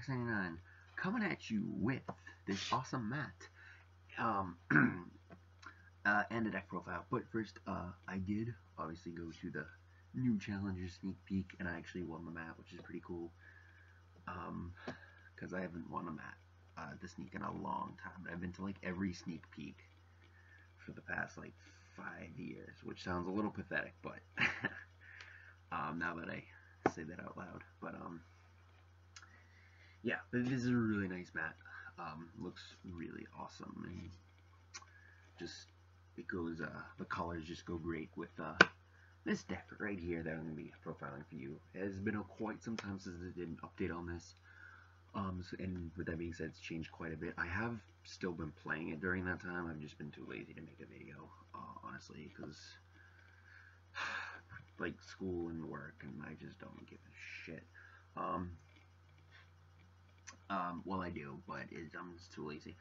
Fox99 coming at you with this awesome mat and a deck profile. But first, I did obviously go to the new Challenger sneak peek, and I actually won the mat, which is pretty cool. Because I haven't won a mat the sneak in a long time. But I've been to like every sneak peek for the past like 5 years, which sounds a little pathetic, but now that I say that out loud. But yeah, this is a really nice mat. Looks really awesome, and just it goes. The colors just go great with this deck right here that I'm going to be profiling for you. It has been quite some time since I did an update on this. And with that being said, it's changed quite a bit. I have still been playing it during that time. I've just been too lazy to make a video, honestly, because like school and work, and I just don't give a shit. Well, I do, but I'm just too lazy.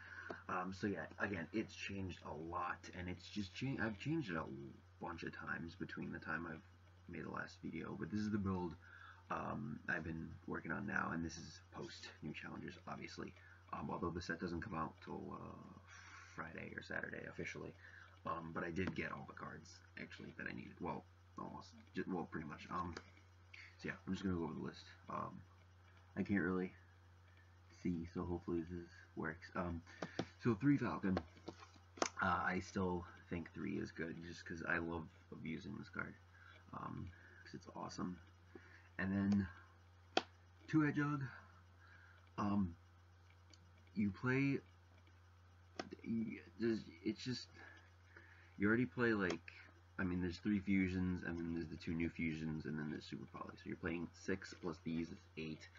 So yeah, again, it's changed a lot, and it's just I've changed it a bunch of times between the time I've made the last video. But this is the build I've been working on now, and this is post new challengers, obviously. Although the set doesn't come out till Friday or Saturday officially. But I did get all the cards actually that I needed. Well, almost. Well, pretty much. So yeah, I'm just gonna go over the list. I can't really see, so hopefully this works. So 3 Falcon. I still think 3 is good, just because I love abusing this card, because it's awesome. And then 2 Hedgehog. You play. It's just you already play like. I mean, there's 3 fusions, and then there's the 2 new fusions, and then there's Super Poly. So you're playing 6 plus these is 8.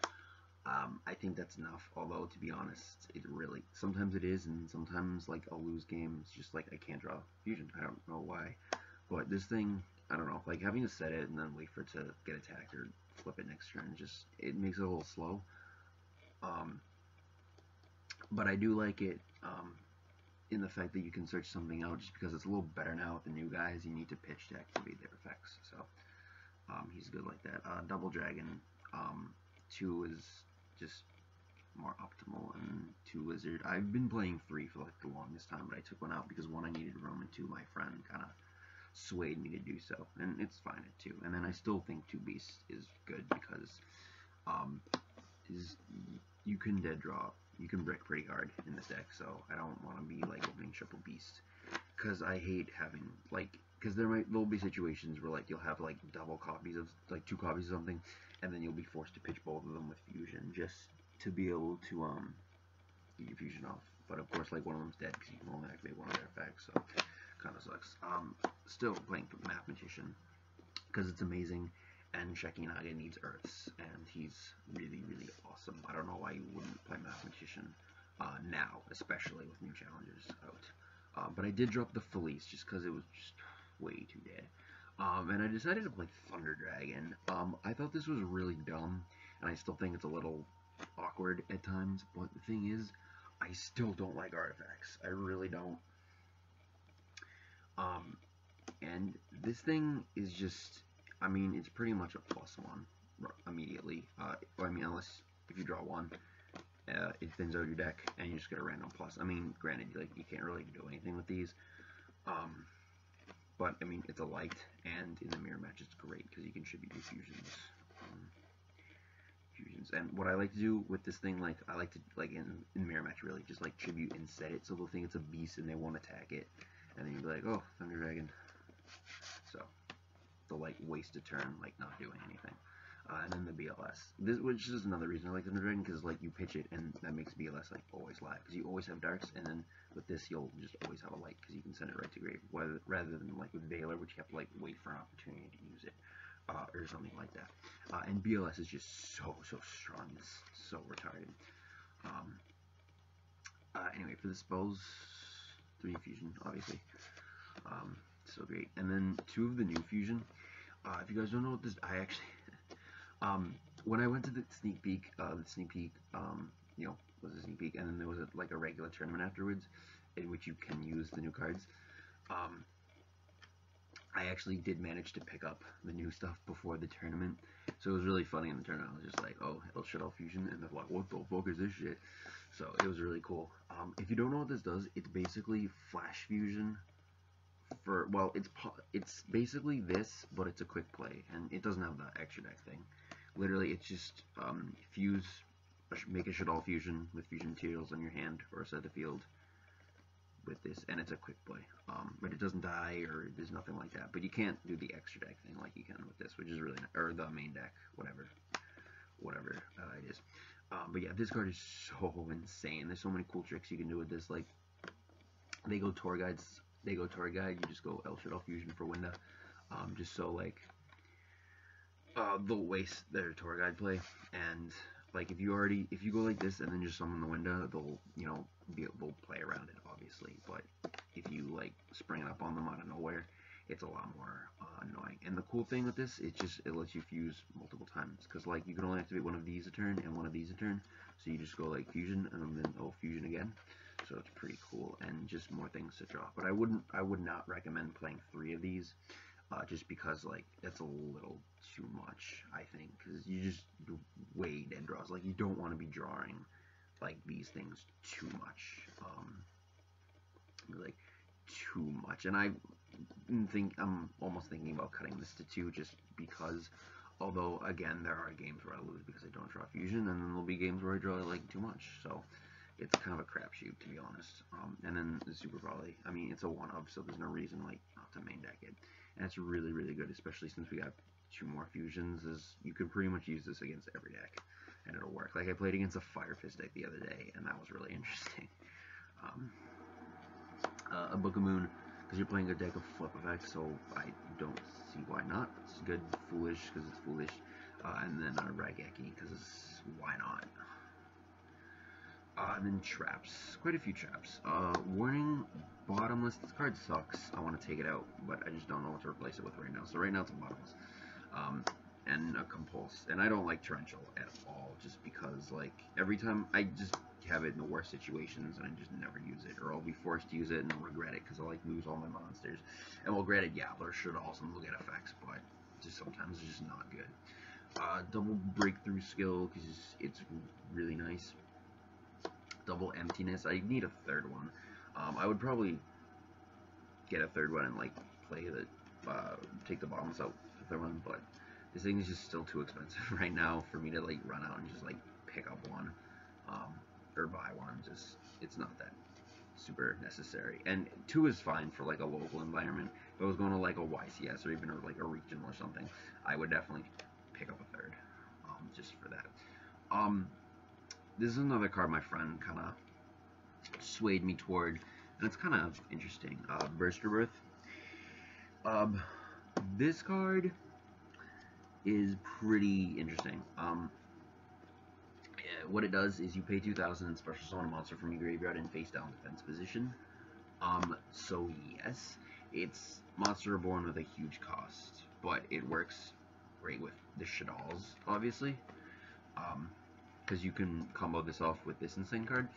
I think that's enough, although to be honest, it really, sometimes it is, and sometimes like I'll lose games, just like I can't draw fusion. I don't know why, but this thing, I don't know, like having to set it and then wait for it to get attacked or flip it next turn, just, it makes it a little slow. But I do like it in the fact that you can search something out, just because it's a little better now with the new guys. You need to pitch to activate their effects, so he's good like that. Double Dragon, 2 is just more optimal, and 2 Lizard. I've been playing 3 for like the longest time, but I took 1 out because 1, I needed room, and 2, my friend kind of swayed me to do so, and it's fine at 2. And then I still think 2 Beast is good because you can dead draw, you can brick pretty hard in this deck, so I don't want to be like opening triple Beast, because I hate having like, because there'll be situations where like you'll have like double copies of like 2 copies of something, and then you'll be forced to pitch both of them with fusion just to be able to get your fusion off. But of course, like one of them's dead because you can only activate one of their effects, so kind of sucks. Still playing Mathematician because it's amazing, and Shekinaga needs Earths, and he's really, really awesome. I don't know why you wouldn't play Mathematician now, especially with new challengers out. But I did drop the Felice just because it was just way too dead. And I decided to play Thunder Dragon. I thought this was really dumb, and I still think it's a little awkward at times, but the thing is, I still don't like artifacts. I really don't. And this thing is just, I mean, it's pretty much a +1 immediately. I mean, unless if you draw 1, it thins out your deck, and you just get a random plus. I mean, granted, like you can't really do anything with these. But I mean, it's a light, and in the mirror match, it's great because you can tribute your fusions. And what I like to do with this thing, like I like to like in mirror match, really just like tribute and set it so they'll think it's a beast and they won't attack it, and then you'll be like, oh, Thunder Dragon. So they'll like waste a turn like not doing anything. And then the BLS, which is another reason I like Thunder Dragon, because like you pitch it and that makes BLS like always live, because you always have darks, and then with this you'll just always have a light because you can send it right to grave, rather than like with Veiler, which you have to like wait for an opportunity to use it, or something like that. And BLS is just so strong, it's so retarded. Anyway, for the spells, 3 fusion, obviously, so great. And then 2 of the new fusion. If you guys don't know what this, I actually. When I went to the sneak peek, you know, was a sneak peek, and then there was like a regular tournament afterwards, in which you can use the new cards. I actually did manage to pick up the new stuff before the tournament, so it was really funny in the tournament. I was just like, oh, Shaddoll Fusion, and they're like, what the fuck is this shit? So it was really cool. If you don't know what this does, it's basically Flash Fusion for, well, it's basically this, but it's a quick play, and it doesn't have the extra deck thing. Literally, it's just make a Shaddoll Fusion with fusion materials on your hand or set the field with this, and it's a quick play. But it doesn't die or there's nothing like that. But you can't do the extra deck thing like you can with this, which is really or the main deck, whatever it is. But yeah, this card is so insane. There's so many cool tricks you can do with this. Like they go tour guide. You just go Shaddoll Fusion for Winda. Just so like they'll waste their tour guide play, and like if you go like this and then just summon the Winda, they'll play around it obviously. But if you like spring it up on them out of nowhere, it's a lot more annoying. And the cool thing with this, it lets you fuse multiple times, because like you can only activate one of these a turn and one of these a turn. So you just go like fusion and then fusion again. So it's pretty cool, and just more things to draw. But I would not recommend playing 3 of these. Just because like that's a little too much, I think, because you just way dead draws. Like you don't want to be drawing like these things too much, like too much. And I'm almost thinking about cutting this to 2, just because. Although again, there are games where I lose because I don't draw fusion, and then there'll be games where I draw like too much. So it's kind of a crapshoot, to be honest. And then the Super Volley, I mean, it's a 1-of, so there's no reason like not to main deck it. And it's really, really good, especially since we got 2 more fusions. You can pretty much use this against every deck, and it'll work. Like I played against a Fire Fist deck the other day, and that was really interesting. A Book of Moon, because you're playing a deck of flip effects, so I don't see why not. It's good. Foolish, because it's foolish. And then Raigeki, because why not? And then traps. Quite a few traps. Warning, bottomless. This card sucks. I want to take it out, but I just don't know what to replace it with right now. So right now it's a bottomless. And a compulse. And I don't like torrential at all, just because like every time I just have it in the worst situations and I just never use it, or I'll be forced to use it and regret it because I'll like lose all my monsters. And well, granted, yeah, there should also will get effects, but just sometimes it's just not good. Double breakthrough skill, because it's really nice. Double emptiness. I need a 3rd one. I would probably get a 3rd one and like play the take the bottoms out for the 3rd one, but this thing is just still too expensive right now for me to like run out and just like pick up one or buy one. Just it's not that super necessary. And 2 is fine for like a local environment. If I was going to like a YCS or even like a regional or something, I would definitely pick up a 3rd just for that. This is another card my friend kind of swayed me toward, and it's kind of interesting. Burst Rebirth. This card is pretty interesting. What it does is you pay 2,000 and special summon a monster from your graveyard in face down defense position. So yes, it's Monster Reborn with a huge cost, but it works great with the Shaddolls, obviously. Because you can combo this off with this insane card.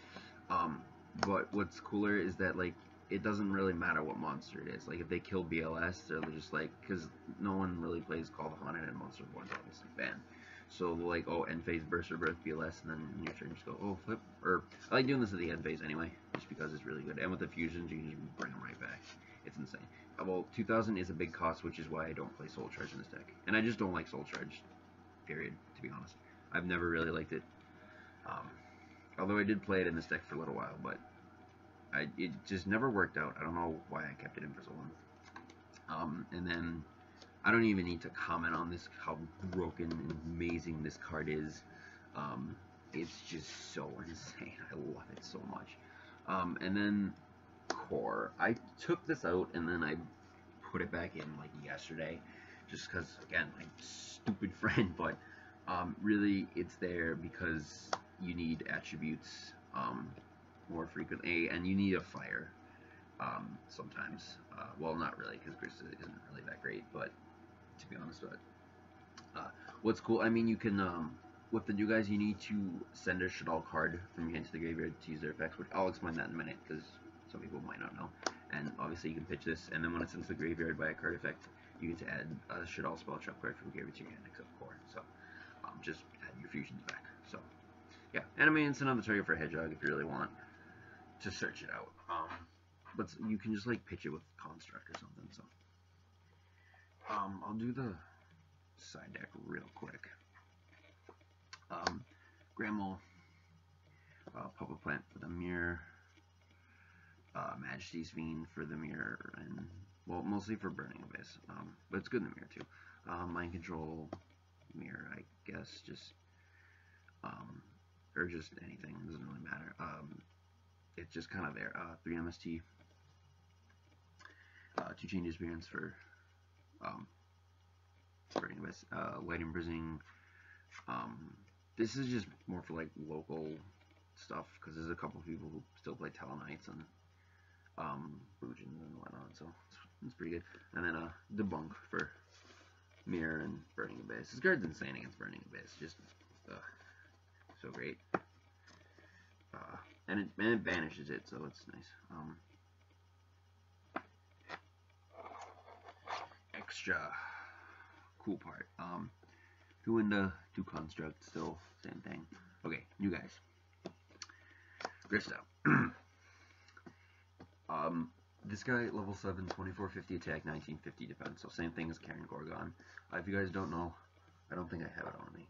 But what's cooler is that like it doesn't really matter what monster it is. Like if they kill BLS, they're just like, because no one really plays Call the Haunted and Monster Reborn's obviously banned. So like, oh, end phase Burst Rebirth BLS, and then in your turn just go, oh, flip. Or I like doing this at the end phase anyway, just because it's really good. And with the fusions, you can just bring them right back. It's insane. Well, 2,000 is a big cost, which is why I don't play Soul Charge in this deck. And I just don't like Soul Charge, period, to be honest. I've never really liked it. Although I did play it in this deck for a little while, but it just never worked out. I don't know why I kept it in for so long. And then I don't even need to comment on this, how broken and amazing this card is. It's just so insane. I love it so much. And then Core. I took this out and then I put it back in like yesterday, just because, again, my stupid friend, but really it's there because you need attributes more frequently, and you need a fire sometimes. Well, not really, because Gris isn't really that great, but to be honest, what's cool, I mean, you can with the new guys, you need to send a Shaddoll card from your hand to the graveyard to use their effects, which I'll explain that in a minute, because some people might not know. And obviously you can pitch this, and then when it's into the graveyard by a card effect, you get to add a Shaddoll spell trap card from graveyard to your hand except core. So just add your fusions back. So yeah, and I mean it's another target for Hedgehog if you really want to search it out. But you can just like pitch it with Construct or something. So I'll do the side deck real quick. Grandma, Puppet Plant for the mirror, Majesty's Fiend for the mirror, and well, mostly for Burning Abyss, but it's good in the mirror too. Mind Control, mirror, I guess, just or just anything, doesn't really matter. It's just kind of there. 3 MST, 2 Change Experience for Burning Abyss, Light Imprisoning. This is just more for like local stuff because there's a couple of people who still play Telenites and Bujins and whatnot, so it's pretty good. And then Debunk for Mirror and Burning Abyss. This card's insane against Burning Abyss, just so great. And it banishes it, so it's nice. Extra cool part. 2 into 2 construct, still same thing. Okay, new guys. Grista. This guy, level 7, 2450 attack, 1950 defense, so same thing as Karen Gorgon. If you guys don't know, I don't think I have it on me.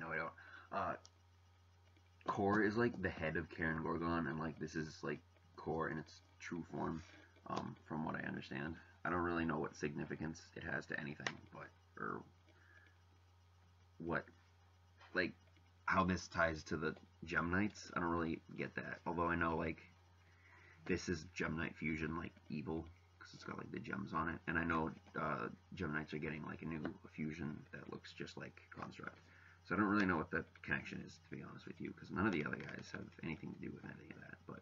No, I don't. Core is like the head of Karen Gorgon, and like this is like Core in its true form, from what I understand. I don't really know what significance it has to anything, but, or what, like, how this ties to the Gem Knights. I don't really get that, although I know, like, this is Gem Knight Fusion, like, evil, because it's got, like, the gems on it, and I know Gem Knights are getting, like, a new fusion that looks just like Construct, so I don't really know what that connection is, to be honest with you, because none of the other guys have anything to do with any of that, but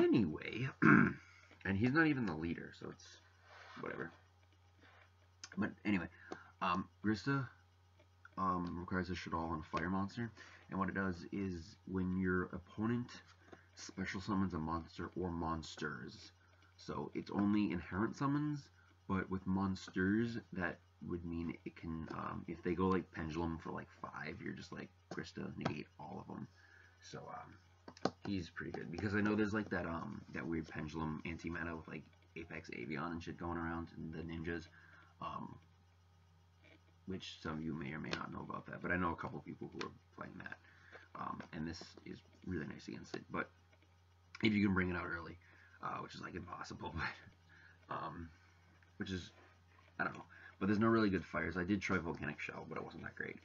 anyway, and he's not even the leader, so it's whatever. But anyway, Grista requires a Shaddoll and a fire monster, and what it does is when your opponent special summons a monster or monsters, so it's only inherent summons, but with monsters that would mean it can, if they go like Pendulum for like 5, you're just like Grista, negate all of them. So he's pretty good, because I know there's like that that weird Pendulum anti-meta with like Apex Avion and shit going around, and the ninjas, which some of you may or may not know about that, but I know a couple people who are playing that, and this is really nice against it. But if you can bring it out early, which is like impossible, but which is, I don't know, but there's no really good fires. I did try Volcanic Shell, but it wasn't that great.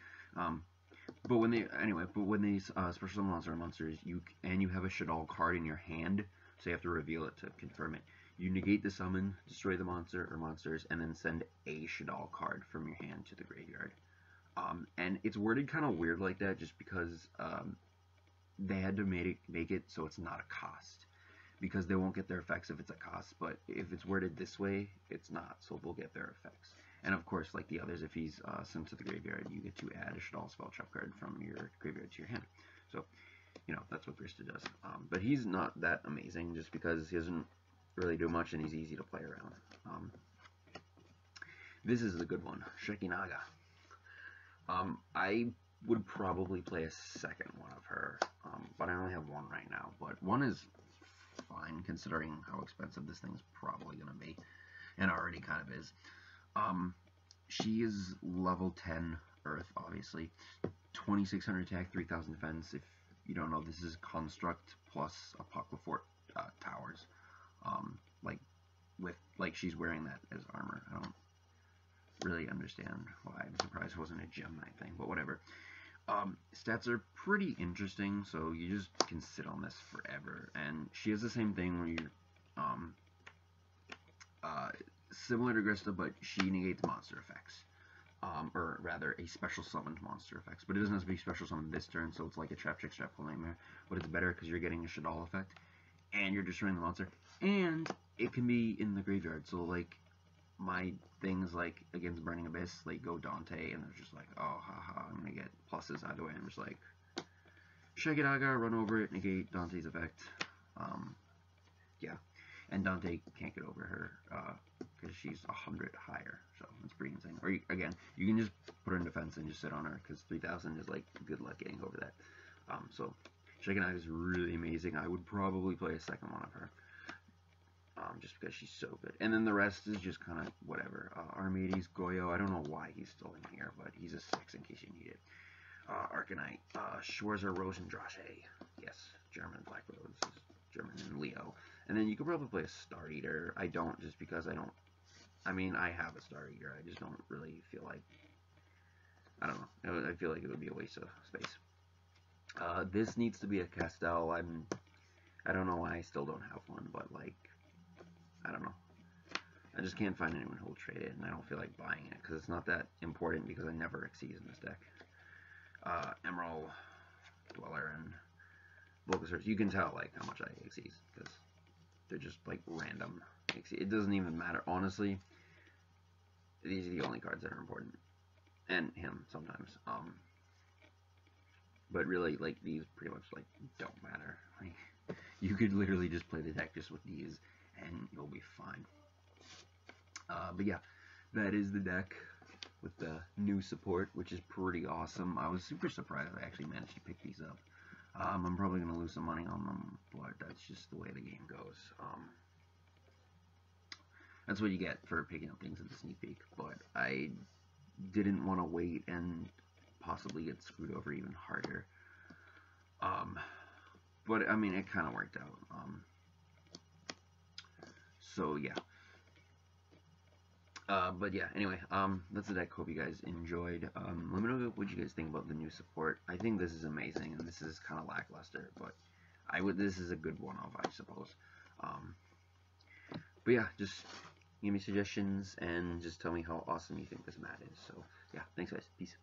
But when they special summon monsters, you have a Shaddoll card in your hand, so you have to reveal it to confirm it. You negate the summon, destroy the monster or monsters, and then send a Shaddoll card from your hand to the graveyard. And it's worded kind of weird like that, just because they had to make it so it's not a cost, because they won't get their effects if it's a cost. But if it's worded this way, it's not, so they'll get their effects. And of course, like the others, if he's sent to the graveyard, you get to add a Shaddoll spell trap card from your graveyard to your hand. So, you know, that's what Grista does. But he's not that amazing, just because he doesn't really do much and he's easy to play around. This is the good one, Shekinaga. I would probably play a second one of her, but I only have one right now. But one is fine, considering how expensive this thing's probably going to be, and already kind of is. She is level 10 Earth, obviously. 2600 attack, 3000 defense. If you don't know, this is Construct plus Apocalypse Towers. Like she's wearing that as armor. I don't really understand why. I'm surprised it wasn't a Gem Knight thing, but whatever. Stats are pretty interesting, so you just can sit on this forever. And she has the same thing where you're similar to Grista, but she negates monster effects. Or rather, a special summoned monster effects. But it doesn't have to be special summoned this turn, so it's like a Trap Trick Trap Nightmare. But it's better because you're getting a Shaddoll effect, and you're destroying the monster, and it can be in the graveyard. So like my things like against Burning Abyss, like go Dante, and they're just like, oh haha, I'm gonna get pluses either way. I'm just like Shekinaga, run over it, negate Dante's effect. Yeah. And Dante can't get over her because she's 100 higher, so that's pretty insane. Or again, you can just put her in defense and just sit on her because 3000 is like good luck getting over that. So Shaken is really amazing. I would probably play a second one of her. Just because she's so good. And then the rest is just kind of whatever. Armades, Goyo, I don't know why he's still in here, but he's a 6 in case you need it. Arcanite, Schwarzer, Rosendrache, yes, German Black Rose, German and Leo. And then you could probably play a Star Eater. I don't, just because I don't, I mean, I have a Star Eater, I just don't really feel like, I don't know, I feel like it would be a waste of space. This needs to be a Castell. I don't know why I still don't have one, but like, I don't know. I just can't find anyone who will trade it, and I don't feel like buying it because it's not that important because I never exceed in this deck. Emerald, Dweller, and Bulbasaur. You can tell like how much I exceed because they're just like random. It doesn't even matter, honestly. These are the only cards that are important, and him sometimes. But really, like these pretty much like don't matter. Like, you could literally just play the deck just with these, and you'll be fine. But yeah, that is the deck with the new support, which is pretty awesome. I was super surprised I actually managed to pick these up. I'm probably going to lose some money on them, but that's just the way the game goes. That's what you get for picking up things in the sneak peek, but I didn't want to wait and possibly get screwed over even harder. But I mean, it kind of worked out. So yeah. But yeah, anyway, that's the deck. Hope you guys enjoyed. Let me know what you guys think about the new support. I think this is amazing, and this is kind of lackluster, but this is a good one-off, I suppose. But yeah, just give me suggestions, and just tell me how awesome you think this mat is. So yeah, thanks guys. Peace.